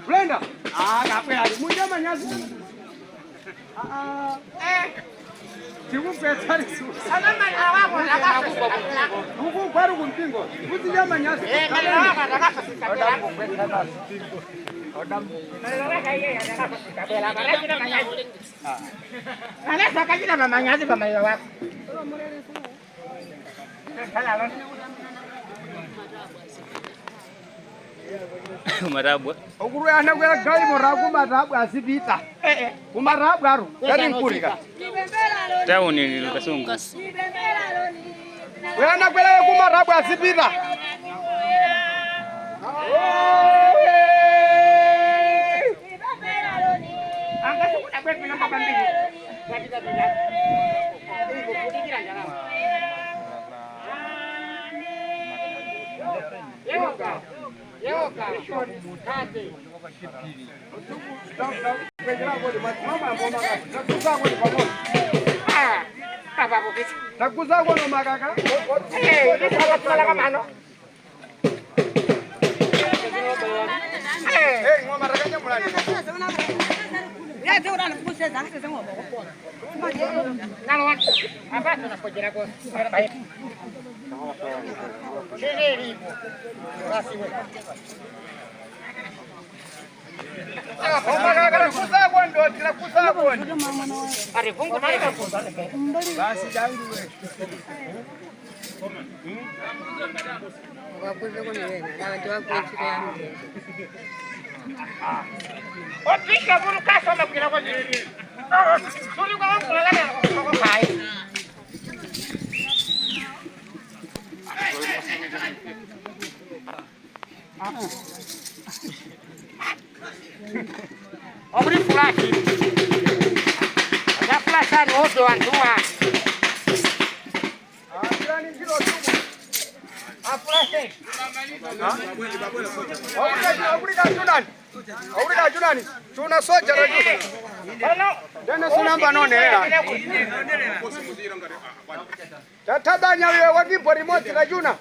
Brenda. Ngapi hari muda manyasi. Timu pesa ni susah. Sana mana wako nataka Huku baru kumpingo. Kuti nyama nyasi. mana wako nataka kabela. Mana kaya nataka kabela. Mana kita manyasi. Mana saka kita manyasi pamayo wako. Marabwa. Okuru ana kwela gai moragu marabu asibita. Kumarabu aro. Kari nkurika. Town ni Lukasunga. Wewe ana kwela kumarabu asibita. Angka suku tak boleh minum apa mbili. Jadi tak boleh. Ini buku pikiran jangan. Yoga. Kati. Apa bukit? Takuza kono makaka. Ini sahabat malah mana? Ngoma rakanya mulai. Ya tu orang pusat jangan semua bawa. Nalawan. Apa tu nak pergi aku? Baik. Sini ribu. Kasih. Kuza kondo tila kuza kondo. Ari fungu mana kuza? Basi jangu we. Wakuze kunene abantu bakwetira yamwe. Opika buru kaso na kila kwa jiri. Suri kwa wangu lagana kwa kai. Obri flash. Ada flashan odo antua. Ajani kilo tumu. Flash. Obrigado, Junani. Tuna soja la juu. Hello. Tena sunamba none ya. Tatabanya wewe wakipo remote la juna.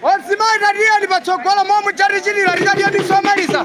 Osimai na dia ni bachokola momu chari chini la dia ni somalisa.